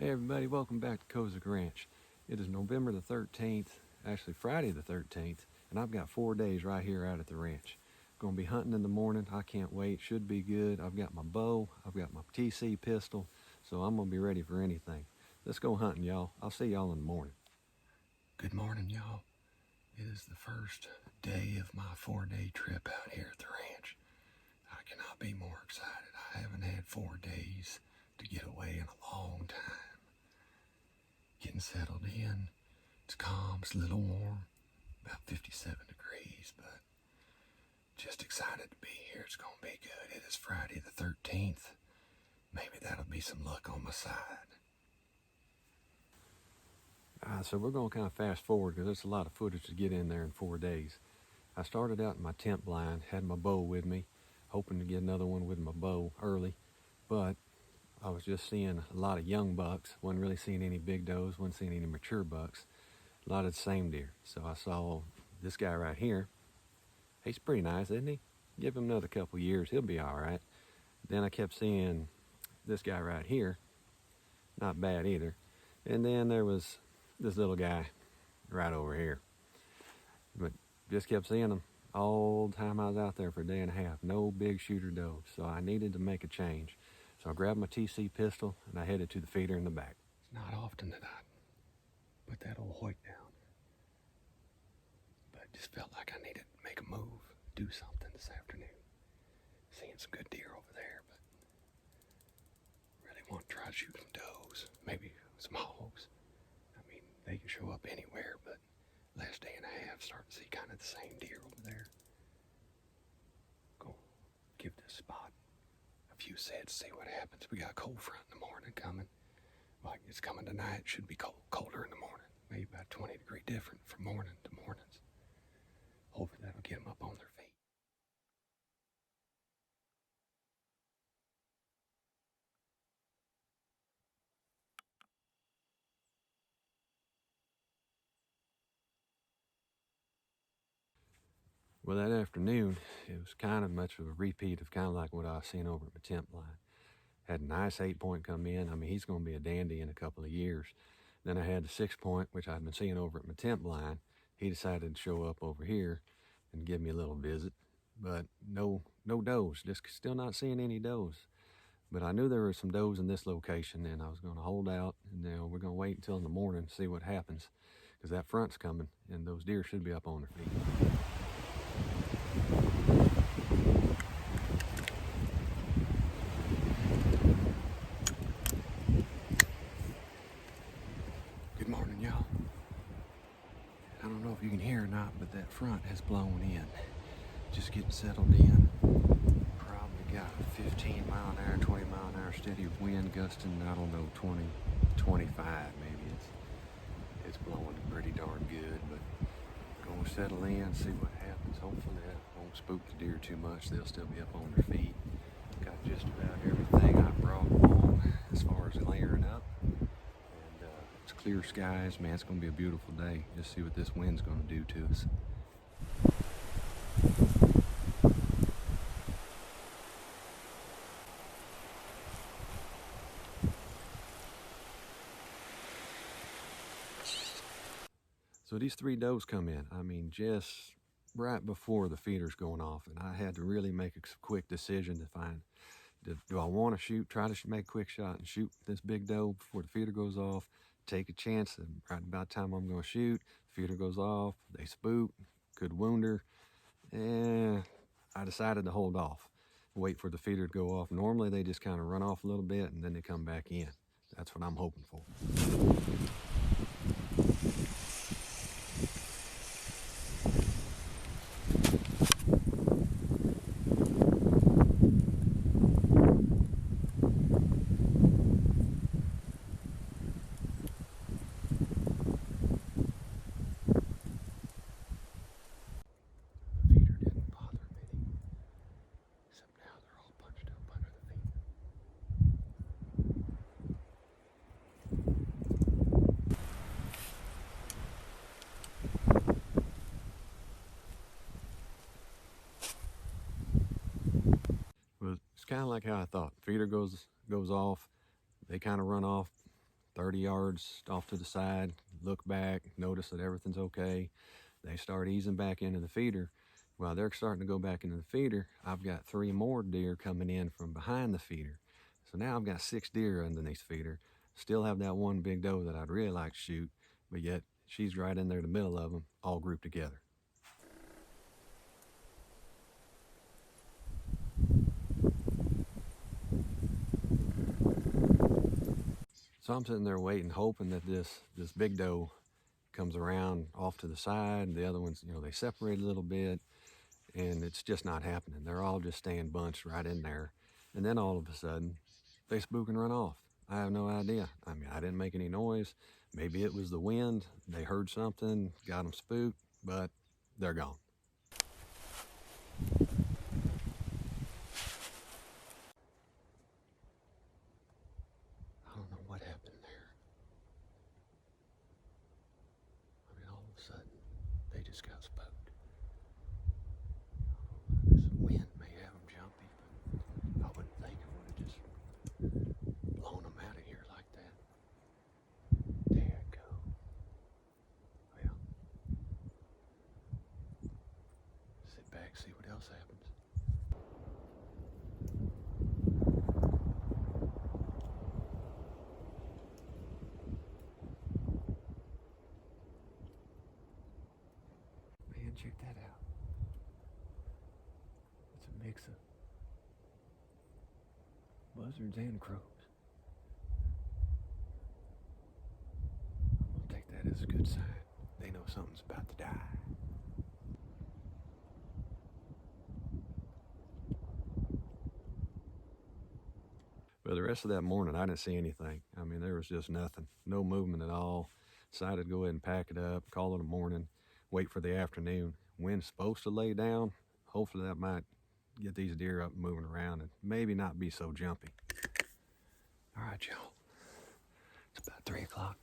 Hey everybody, welcome back to Kozik Ranch. It is November the 13th, actually Friday the 13th, and I've got 4 days right here out at the ranch. Gonna be hunting in the morning. I can't wait. Should be good. I've got my bow, I've got my TC pistol, so I'm gonna be ready for anything. Let's go hunting, y'all. I'll see y'all in the morning. Good morning, y'all. It is the first day of my 4-day trip out here at the ranch. I cannot be more excited. I haven't had 4 days to get away in a long time. Getting settled in. It's calm, it's a little warm, about 57 degrees, but just excited to be here. It's gonna be good. It is Friday the 13th. Maybe that'll be some luck on my side. So we're gonna kind of fast forward because there's a lot of footage to get in there in 4 days. I started out in my tent blind, had my bow with me, hoping to get another one with my bow early, but I was just seeing a lot of young bucks. Wasn't really seeing any big does, wasn't seeing any mature bucks. A lot of the same deer. So I saw this guy right here. He's pretty nice, isn't he? Give him another couple years, he'll be all right. Then I kept seeing this guy right here. Not bad either. And then there was this little guy right over here. But just kept seeing him all the time I was out there for a day and a half. No big shooter does. So I needed to make a change. So I grabbed my TC pistol and I headed to the feeder in the back. It's not often that I put that old Hoyt down, but I just felt like I needed to make a move, do something this afternoon. Seeing some good deer over there, but really want to try to shoot some does, maybe some hogs. I mean, they can show up anywhere, but last day and a half starting to see kind of the same deer over there. Go give this spot a few sets, see what happens. We got a cold front in the morning coming. Like it's coming tonight, should be colder in the morning. Maybe about 20-degree different from morning to mornings. Hopefully that'll get them up on their feet. Well, that afternoon, it was kind of much of a repeat of kind of like what I was seeing over at my tent blind. Had a nice 8-point come in. I mean, he's going to be a dandy in a couple of years. Then I had the 6-point, which I've been seeing over at my tent blind. He decided to show up over here and give me a little visit, but no does. Just still not seeing any does. But I knew there were some does in this location, and I was going to hold out, and then we're going to wait until in the morning to see what happens, because that front's coming, and those deer should be up on their feet. Good morning, y'all. I don't know if you can hear or not, but that front has blown in. Just getting settled in. Probably got a 15 mile an hour, 20 mile an hour steady wind gusting, I don't know, 20, 25 maybe. It's blowing pretty darn good, but gonna settle in, see what happens. Hopefully that won't spook the deer too much. They'll still be up on their feet. Got just about everything I brought along as far as layering up. And it's clear skies, man. It's gonna be a beautiful day. Just see what this wind's gonna do to us. So these 3 does come in, I mean, just right before the feeder's going off, and I had to really make a quick decision to find, do I want to shoot, try to make a quick shot and shoot this big doe before the feeder goes off, take a chance that right about the time I'm going to shoot, the feeder goes off, they spook, could wound her, and I decided to hold off, wait for the feeder to go off. Normally they just kind of run off a little bit and then they come back in. That's what I'm hoping for. Well, it's kind of like how I thought. Feeder goes off, they kind of run off 30 yards off to the side, look back, notice that everything's okay. They start easing back into the feeder. While they're starting to go back into the feeder, I've got 3 more deer coming in from behind the feeder. So now I've got 6 deer underneath the feeder. Still have that one big doe that I'd really like to shoot, but yet she's right in there in the middle of them, all grouped together. So I'm sitting there waiting, hoping that this big doe comes around off to the side, and the other ones, they separate a little bit, and it's just not happening. They're all just staying bunched right in there. And then all of a sudden, they spook and run off. I have no idea. I mean, I didn't make any noise. Maybe it was the wind. They heard something, got them spooked, but they're gone. I don't know what happened there. I mean, all of a sudden, they just got spooked. This wind may have them jumpy, but I wouldn't think it would have just blown them out of here like that. There you go. Well, sit back, see what else happens. Man, check that out. It's a mix of buzzards and crows. I'm gonna take that as a good sign. They know something's about to die. But the rest of that morning, I didn't see anything. I mean, there was just nothing. No movement at all. Decided to go ahead and pack it up, call it a morning, wait for the afternoon. Wind's supposed to lay down. Hopefully that might get these deer up and moving around and maybe not be so jumpy. All right, y'all. It's about 3 o'clock.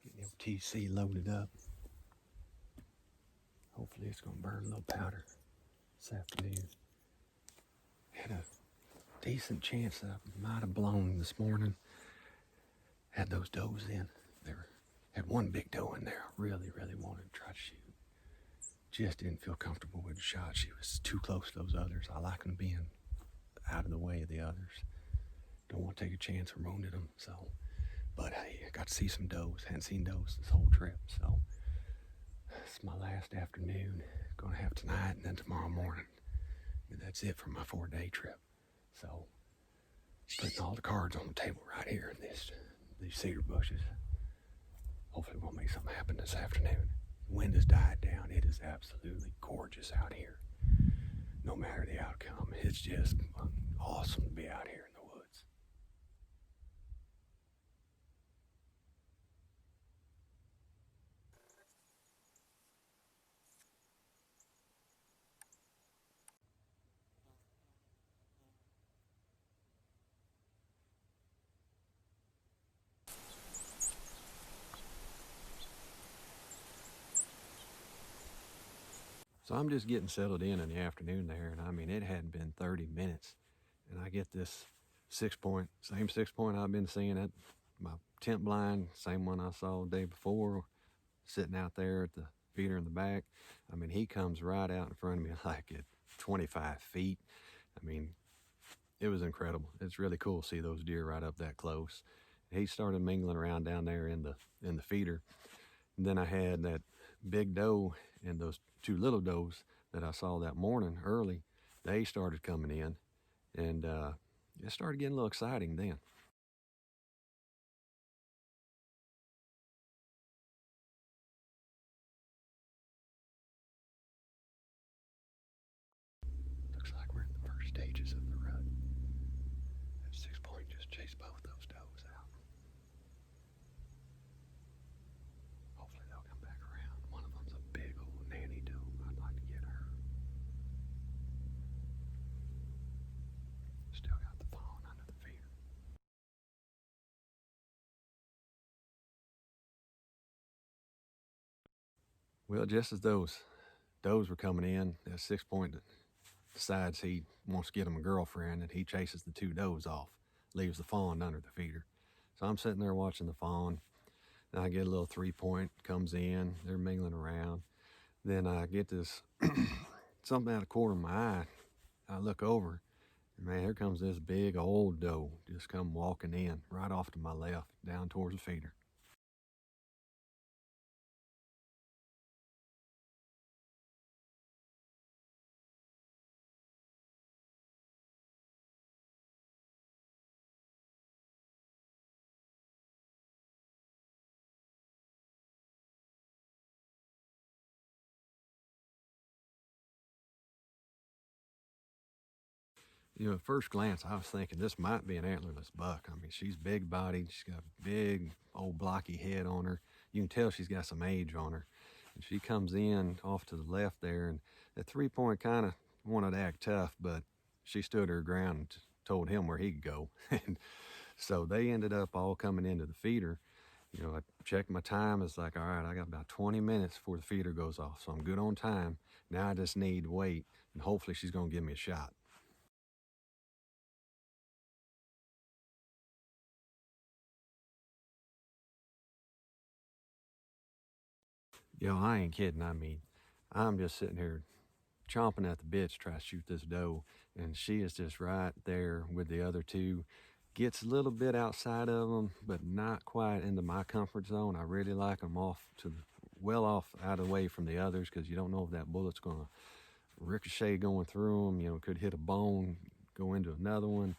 Getting the TC loaded up. Hopefully it's gonna burn a little powder this afternoon. Had a decent chance that I might have blown this morning. Had those does in. Had one big doe in there. I really wanted to try to shoot. Just didn't feel comfortable with the shot. She was too close to those others. I like them being out of the way of the others. Don't want to take a chance of wounding them. So, but hey, I got to see some does. Hadn't seen does this whole trip. So it's my last afternoon. Gonna have tonight and then tomorrow morning. And that's it for my 4-day trip. So putting all the cards on the table right here in these cedar bushes. Hopefully we'll make something happen this afternoon. The wind has died down. It is absolutely gorgeous out here. No matter the outcome, it's just awesome to be out here in the woods. So I'm just getting settled in the afternoon there, and I mean, it hadn't been 30 minutes, and I get this 6-point, same 6-point I've been seeing at my tent blind, same one I saw the day before, sitting out there at the feeder in the back. I mean, he comes right out in front of me like at 25 feet. I mean, it was incredible. It's really cool to see those deer right up that close. He started mingling around down there in the feeder. And then I had that big doe and those 2 little does that I saw that morning early. They started coming in, and it started getting a little exciting then. Looks like we're in the first stages of the rut. That 6-point just chased both those does out. Hopefully they'll come back around. One of them's a big old nanny doe. I'd like to get her. Still got the fawn under the feeder. Well, just as those does were coming in, that 6-point decides he wants to get him a girlfriend, and he chases the 2 does off. leaves the fawn under the feeder. So I'm sitting there watching the fawn. And I get a little 3-point, comes in, they're mingling around. Then I get this something out of the corner of my eye. I look over, and man, here comes this big old doe just come walking in right off to my left, down towards the feeder. You know, at first glance, I was thinking this might be an antlerless buck. I mean, she's big bodied. She's got a big, old, blocky head on her. You can tell she's got some age on her. And she comes in off to the left there, and that 3-point kind of wanted to act tough, but she stood her ground and told him where he could go. And so they ended up all coming into the feeder. You know, I checked my time. It's like, all right, I got about 20 minutes before the feeder goes off, so I'm good on time. Now I just need to wait, and hopefully she's going to give me a shot. Yo, I ain't kidding. I mean, I'm just sitting here chomping at the bits to try to shoot this doe, and she is just right there with the other two. Gets a little bit outside of them, but not quite into my comfort zone. I really like them off to the, well off out of the way from the others, because you don't know if that bullet's going to ricochet going through them. You know, could hit a bone, go into another one.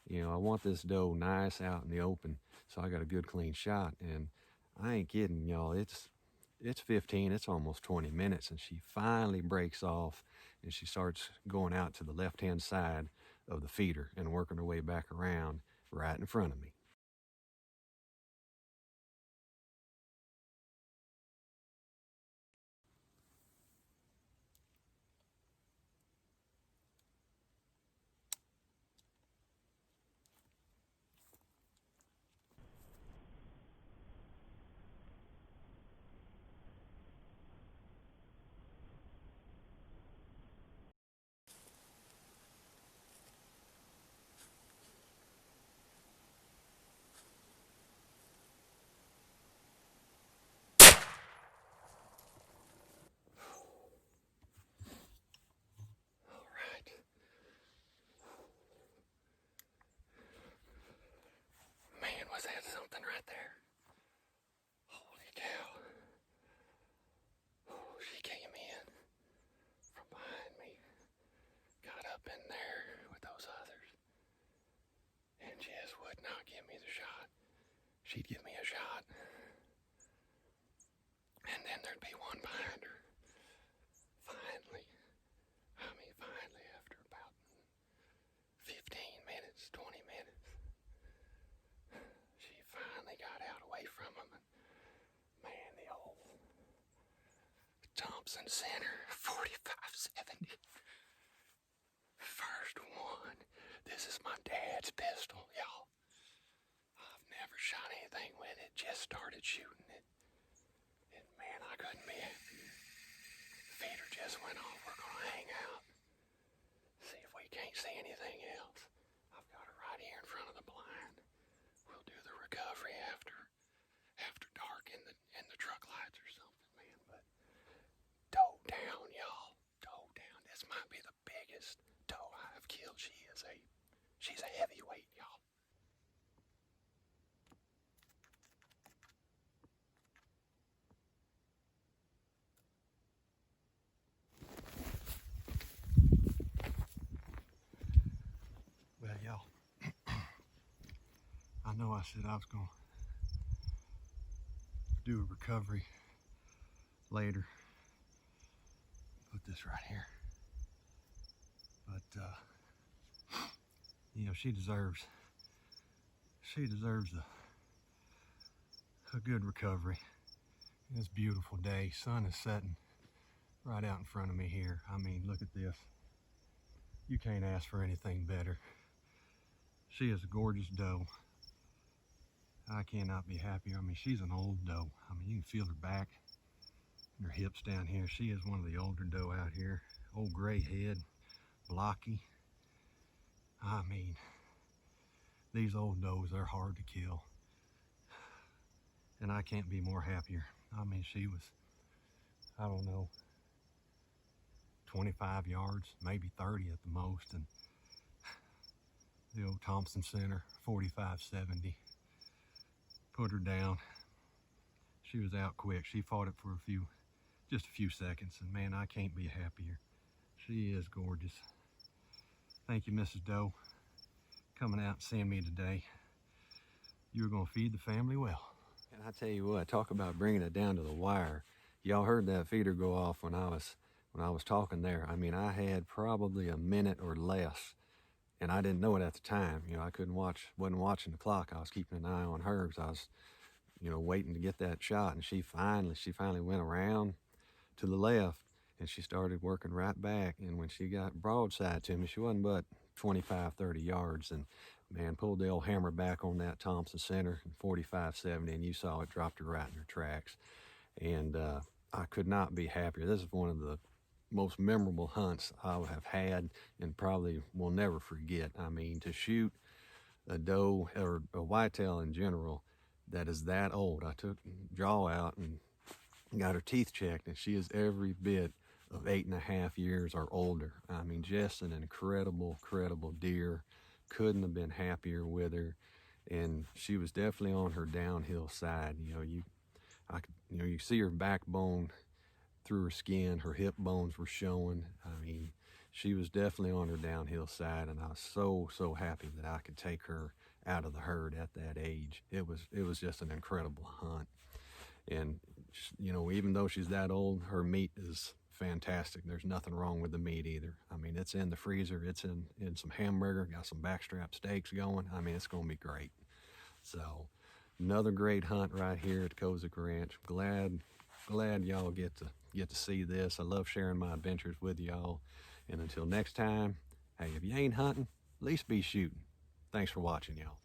You know, I want this doe nice out in the open, so I got a good clean shot. And I ain't kidding, y'all. It's 15, it's almost 20 minutes, and she finally breaks off, and she starts going out to the left-hand side of the feeder and working her way back around right in front of me. All right. Man, was that something right there? Holy cow. She came in from behind me, got up in there with those others, and just would not give me the shot. She'd give me a shot, and then there'd be one behind her. Finally, after about 15 minutes, 20 minutes, she finally got out away from him. And man, the old Thompson Center 4570. First one. This is my dad's pistol, y'all. I've never shot anything with it, just started shooting it. And man, I couldn't be happy. Feeder just went off. We're gonna hang out. See if we can't see anything else. I've got her right here in front of the blind. We'll do the recovery after dark in the truck lights or something, man. But doe down, y'all. Doe down. This might be the biggest doe I've killed. She's a heavyweight, y'all. Well, y'all, I know I said I was going to do a recovery later. Put this right here. But, you know, she deserves a good recovery. It's a beautiful day. Sun is setting right out in front of me here. I mean, look at this. You can't ask for anything better. She is a gorgeous doe. I cannot be happier. I mean, she's an old doe. I mean, you can feel her back and her hips down here. She is one of the older doe out here. Old gray head, blocky. I mean, These old does, they're hard to kill. And I can't be more happier. I mean, she was, I don't know, 25 yards, maybe 30 at the most. And the old Thompson Center, 45-70, put her down. She was out quick. She fought it for just a few seconds. And man, I can't be happier. She is gorgeous. Thank you, Mrs. Doe, coming out and seeing me today. You're gonna feed the family well. And I tell you what, talk about bringing it down to the wire. Y'all heard that feeder go off when I was talking there. I mean, I had probably a minute or less, and I didn't know it at the time. You know, I wasn't watching the clock. I was keeping an eye on her because I was, waiting to get that shot. And she finally went around to the left, and she started working right back. And when she got broadside to me, she wasn't but 25, 30 yards, and man, pulled the old hammer back on that Thompson Center in 45-70, and you saw it dropped her right in her tracks. And I could not be happier. This is one of the most memorable hunts I have had and probably will never forget. I mean, to shoot a doe or a whitetail in general that is that old. I took jaw out and got her teeth checked, and she is every bit of 8.5 years or older. I mean, just an incredible deer. Couldn't have been happier with her, and she was definitely on her downhill side. You see her backbone through her skin. Her hip bones were showing. I mean, she was definitely on her downhill side, and I was so happy that I could take her out of the herd at that age. It was just an incredible hunt. And even though she's that old, her meat is fantastic. There's nothing wrong with the meat either. I mean, it's in the freezer. It's in some hamburger. Got some backstrap steaks going. I mean, it's going to be great. So, another great hunt right here at Kozik Ranch. Glad y'all get to see this. I love sharing my adventures with y'all. And until next time, hey, if you ain't hunting, at least be shooting. Thanks for watching, y'all.